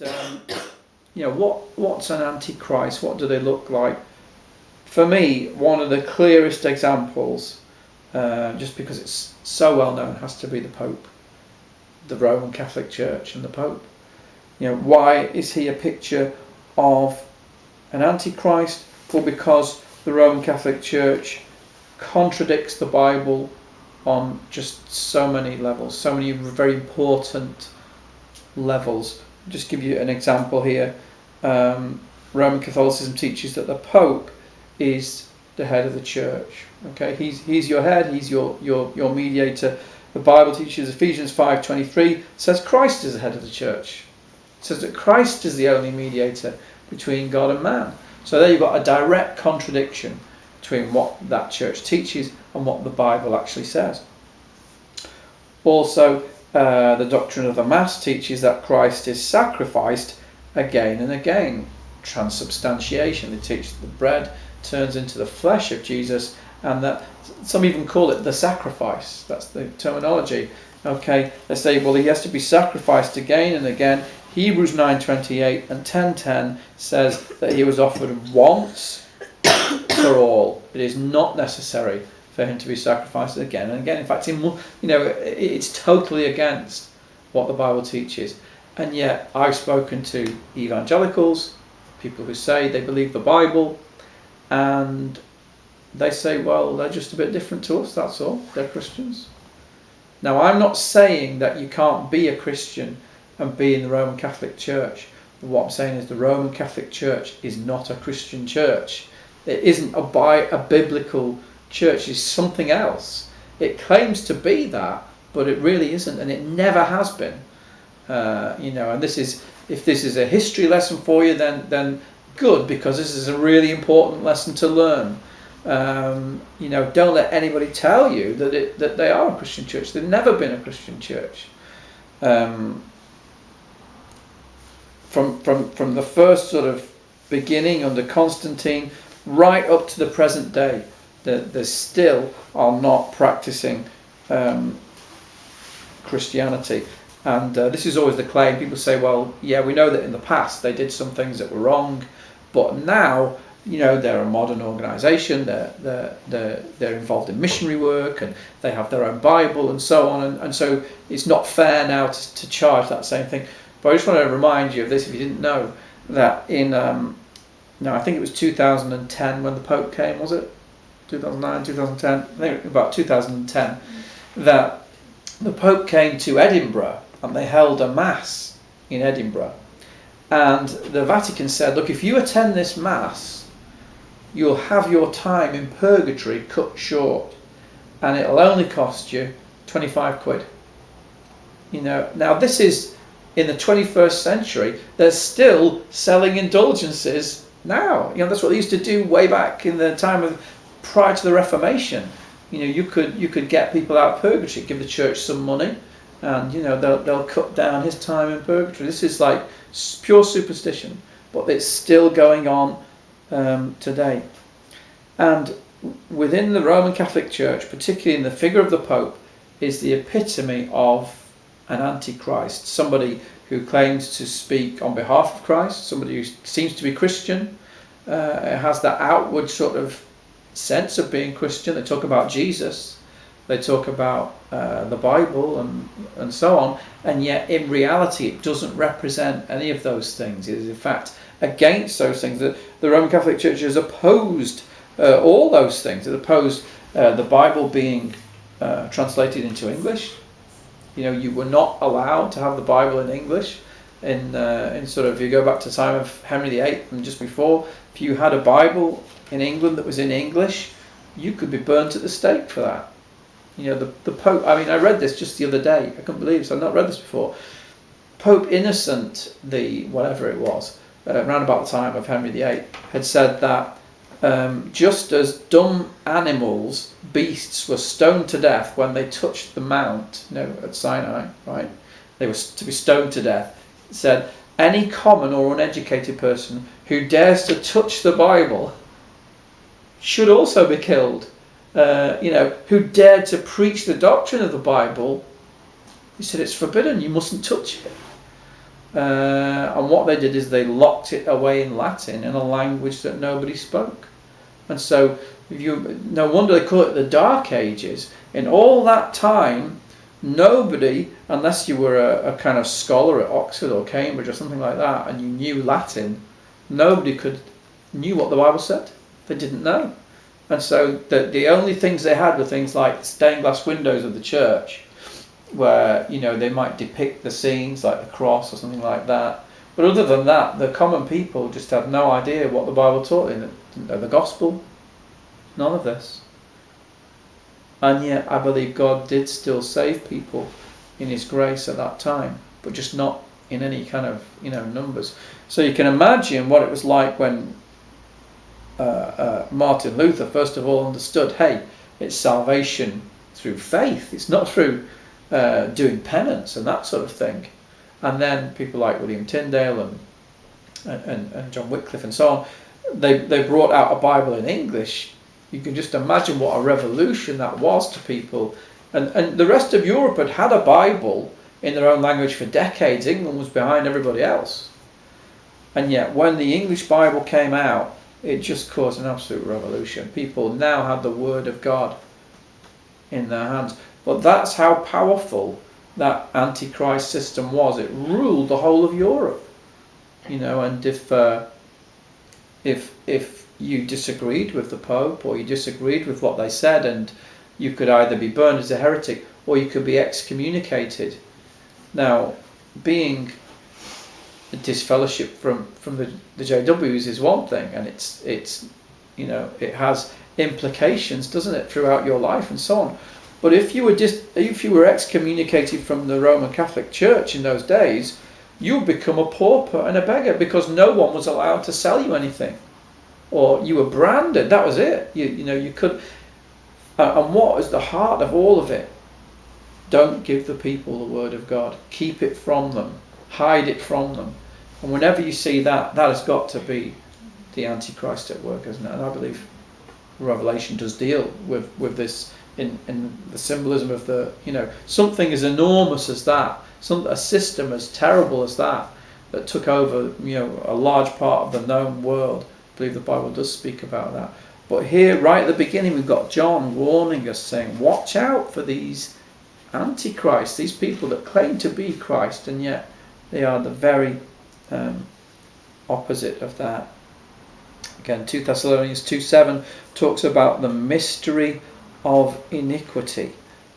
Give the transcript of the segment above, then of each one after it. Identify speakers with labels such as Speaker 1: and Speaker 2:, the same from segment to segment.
Speaker 1: And what's an antichrist? What do they look like? For me, one of the clearest examples, just because it's so well known, has to be the Pope, the Roman Catholic Church and the Pope. Why is he a picture of an antichrist? Well, because the Roman Catholic Church contradicts the Bible on just so many levels, so many very important levels. I'll just give you an example here. Roman Catholicism teaches that the Pope is the head of the church. Okay, he's your head, he's your mediator. The Bible teaches, Ephesians 5:23 says Christ is the head of the church. It says that Christ is the only mediator between God and man. So there you've got a direct contradiction between what that church teaches and what the Bible actually says. Also, the doctrine of the Mass teaches that Christ is sacrificed again and again. Transubstantiation. They teach that the bread turns into the flesh of Jesus, and that some even call it the sacrifice. That's the terminology. Okay, they say, well, he has to be sacrificed again and again. Hebrews 9:28 and 10:10 says that he was offered once for all. It is not necessary for him to be sacrificed again and again. In fact, it's totally against what the Bible teaches. And yet, I've spoken to evangelicals, people who say they believe the Bible, and they say, well, they're just a bit different to us, that's all. They're Christians. Now, I'm not saying that you can't be a Christian and be in the Roman Catholic Church. But what I'm saying is the Roman Catholic Church is not a Christian church. It isn't a biblical church. It's something else. It claims to be that, but it really isn't, and it never has been. And this is, if this is a history lesson for you, then good, because this is a really important lesson to learn. Don't let anybody tell you that they are a Christian church. They've never been a Christian church. From the first sort of beginning under Constantine right up to the present day, they still are not practicing Christianity. And this is always the claim. People say, well, yeah, we know that in the past they did some things that were wrong, but now, they're a modern organisation, they're involved in missionary work, and they have their own Bible and so on, and so it's not fair now to charge that same thing. But I just want to remind you of this, if you didn't know, that in, I think it was 2010 when the Pope came, was it? 2009, 2010? I think about 2010, that the Pope came to Edinburgh and they held a Mass in Edinburgh. And the Vatican said, look, if you attend this Mass, you'll have your time in purgatory cut short, and it'll only cost you 25 quid. Now this is in the 21st century. They're still selling indulgences now. That's what they used to do way back in the time of prior to the Reformation. You could get people out of purgatory, give the church some money, and they'll cut down his time in purgatory. This is like pure superstition, but it's still going on today. And within the Roman Catholic Church, particularly in the figure of the Pope, is the epitome of an antichrist, somebody who claims to speak on behalf of Christ, somebody who seems to be Christian, has that outward sort of sense of being Christian. They talk about Jesus, they talk about the Bible and so on, and yet in reality it doesn't represent any of those things. It is in fact against those things. The Roman Catholic Church has opposed all those things. It opposed the Bible being translated into English. You were not allowed to have the Bible in English. In sort of, if you go back to the time of Henry VIII and just before, if you had a Bible in England that was in English, you could be burnt at the stake for that. The Pope, I read this just the other day, I couldn't believe this, I'd not read this before. Pope Innocent, whatever it was, around about the time of Henry VIII, had said that just as dumb animals, beasts, were stoned to death when they touched the mount, at Sinai, right? They were to be stoned to death. It said, any common or uneducated person who dares to touch the Bible should also be killed. Who dared to preach the doctrine of the Bible, he said it's forbidden, you mustn't touch it. And what they did is they locked it away in Latin, in a language that nobody spoke. And so, no wonder they call it the Dark Ages. In all that time, nobody, unless you were a kind of scholar at Oxford or Cambridge or something like that, and you knew Latin, nobody knew what the Bible said. They didn't know. And so the only things they had were things like stained glass windows of the church, where they might depict the scenes like the cross or something like that. But other than that, the common people just had no idea what the Bible taught. They didn't know the gospel, none of this. And yet I believe God did still save people in his grace at that time, but just not in any kind of numbers. So you can imagine what it was like when Martin Luther first of all understood, hey, it's salvation through faith, it's not through doing penance and that sort of thing. And then people like William Tyndale and John Wycliffe and so on, they brought out a Bible in English. You can just imagine what a revolution that was to people. And the rest of Europe had a Bible in their own language for decades. England was behind everybody else. And yet when the English Bible came out, it just caused an absolute revolution. People now had the Word of God in their hands. But that's how powerful that Antichrist system was. It ruled the whole of Europe. And if you disagreed with the Pope, or you disagreed with what they said, and you could either be burned as a heretic or you could be excommunicated. Now, being disfellowship from the JWs is one thing, and it's it has implications, doesn't it, throughout your life and so on. But if you were excommunicated from the Roman Catholic Church in those days, you would become a pauper and a beggar, because no one was allowed to sell you anything, or you were branded. That was it. You could. And what is the heart of all of it? Don't give the people the Word of God. Keep it from them. Hide it from them. And whenever you see that has got to be the Antichrist at work, isn't it? And I believe Revelation does deal with this in the symbolism of something as enormous as that, a system as terrible as that took over a large part of the known world. I believe the Bible does speak about that. But here, right at the beginning, we've got John warning us, saying, watch out for these Antichrists, these people that claim to be Christ, and yet they are the very opposite of that. Again, 2 Thessalonians 2:7 talks about the mystery of iniquity,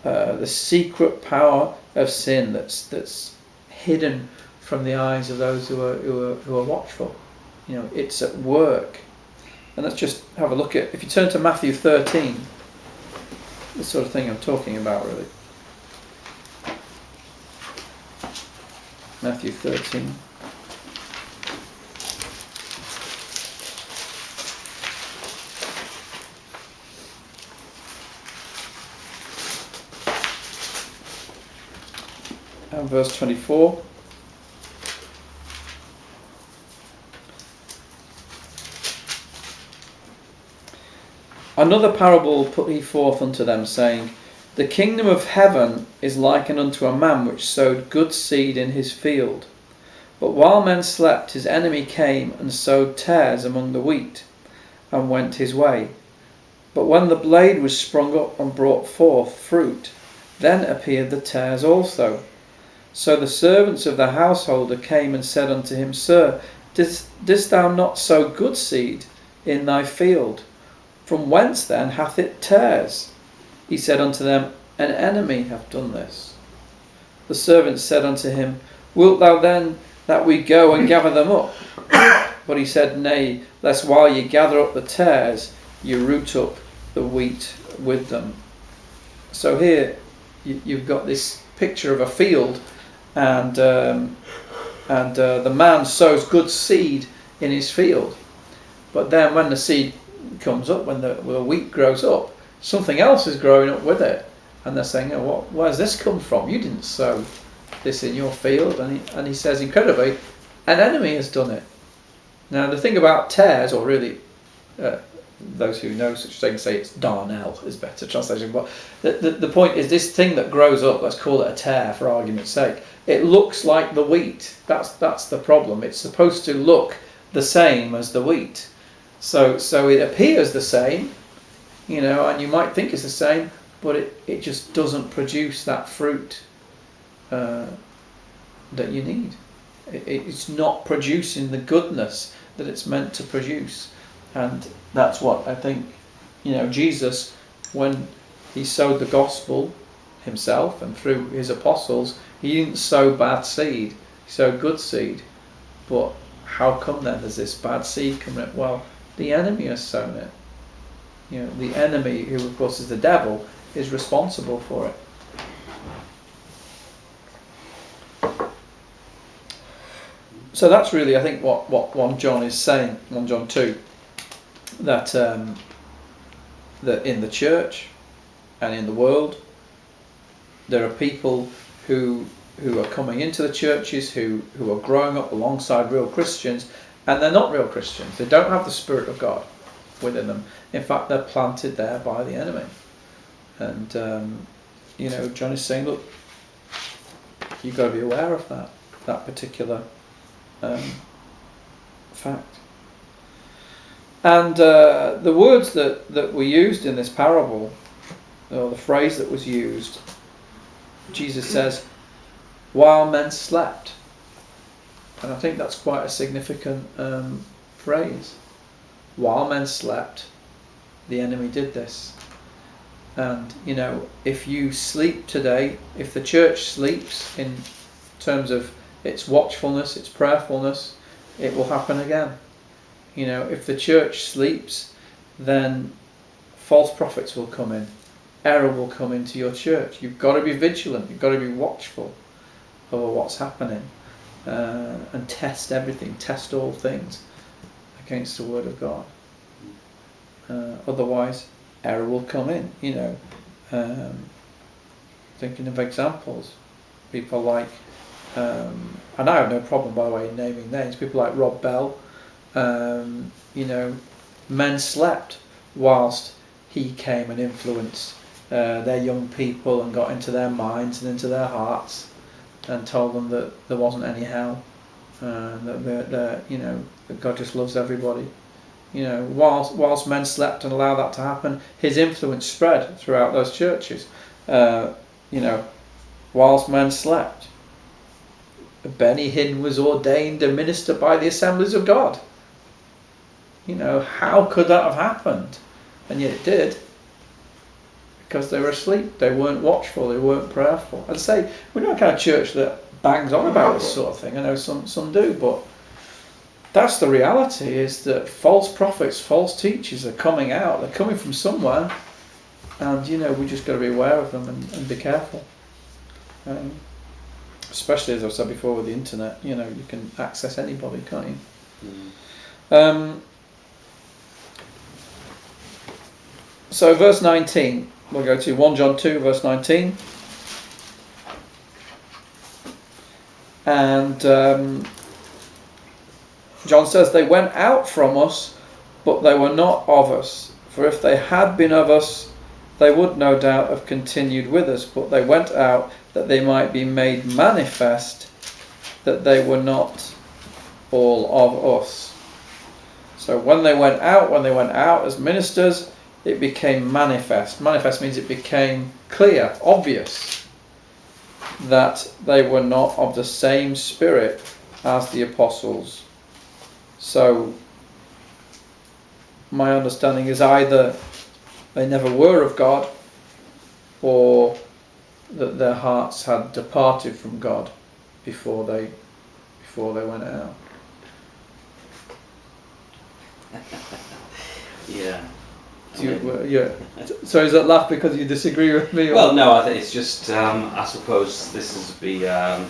Speaker 1: the secret power of sin that's hidden from the eyes of those who are watchful. It's at work. And let's just have a look at, if you turn to Matthew 13, the sort of thing I'm talking about, really. Matthew 13. And verse 24. Another parable put he forth unto them, saying, the kingdom of heaven is likened unto a man which sowed good seed in his field. But while men slept, his enemy came and sowed tares among the wheat, and went his way. But when the blade was sprung up and brought forth fruit, then appeared the tares also. So the servants of the householder came and said unto him, Sir, didst thou not sow good seed in thy field? From whence then hath it tares? He said unto them, An enemy hath done this. The servants said unto him, Wilt thou then that we go and gather them up? But he said, Nay, lest while ye gather up the tares, you root up the wheat with them. So here you've got this picture of a field, and the man sows good seed in his field. But then when the seed comes up, when the wheat grows up, something else is growing up with it, and they're saying, where's this come from? You didn't sow this in your field. And he says, incredibly, an enemy has done it. Now the thing about tares, or really those who know such things say it's darnel is better translation. But the point is, this thing that grows up, let's call it a tare for argument's sake, it looks like the wheat. That's the problem. It's supposed to look the same as the wheat. So it appears the same, and you might think it's the same, but it just doesn't produce that fruit that you need. It's not producing the goodness that it's meant to produce. And that's what I think, Jesus, when he sowed the gospel himself and through his apostles, he didn't sow bad seed, he sowed good seed. But how come then there's this bad seed coming up? Well, the enemy has sown it. The enemy, who of course is the devil, is responsible for it. So that's really, I think, what 1 John is saying, 1 John 2, that that in the church and in the world, there are people who are coming into the churches, who are growing up alongside real Christians, and they're not real Christians. They don't have the Spirit of God within them. In fact, they're planted there by the enemy. And, John is saying, look, you've got to be aware of that particular fact. And the words that were used in this parable, or the phrase that was used, Jesus says, while men slept. And I think that's quite a significant phrase. While men slept, the enemy did this. And, if you sleep today, if the church sleeps in terms of its watchfulness, its prayerfulness, it will happen again. If the church sleeps, then false prophets will come in. Error will come into your church. You've got to be vigilant. You've got to be watchful over what's happening. And test everything. Test all things against the Word of God. Otherwise, error will come in. Thinking of examples. People like... and I have no problem, by the way, in naming names. People like Rob Bell. Men slept whilst he came and influenced their young people and got into their minds and into their hearts and told them that there wasn't any hell, that God just loves everybody. Whilst men slept and allowed that to happen, his influence spread throughout those churches. Whilst men slept, Benny Hinn was ordained a minister by the Assemblies of God. How could that have happened? And yet it did. Because they were asleep. They weren't watchful. They weren't prayerful. I'd say we're not a kind of church that bangs on about this sort of thing. I know some do, but that's the reality, is that false prophets, false teachers are coming out. They're coming from somewhere. And, we just got to be aware of them and be careful. Especially, as I've said before, with the internet, you can access anybody, can't you? So verse 19, we'll go to 1 John 2, verse 19. And John says, they went out from us, but they were not of us. For if they had been of us, they would no doubt have continued with us. But they went out that they might be made manifest that they were not all of us. So when they went out as ministers, it became manifest. Manifest means it became clear, obvious, that they were not of the same spirit as the apostles. So my understanding is either they never were of God, or that their hearts had departed from God before they went out.
Speaker 2: Yeah.
Speaker 1: So is that laugh because you disagree with me?
Speaker 2: Well, no, I think it's just, I suppose this is the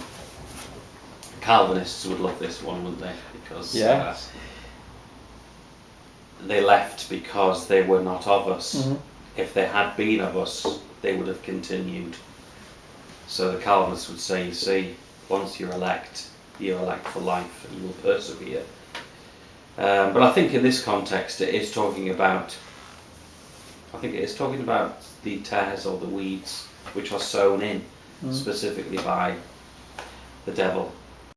Speaker 2: Calvinists would love this one, wouldn't they? Because they left because they were not of us. Mm-hmm. If they had been of us, they would have continued. So the Calvinists would say, you see, once you're elect for life and you will persevere. But I think in this context it is talking about, the tares or the weeds which are sown in specifically by the devil.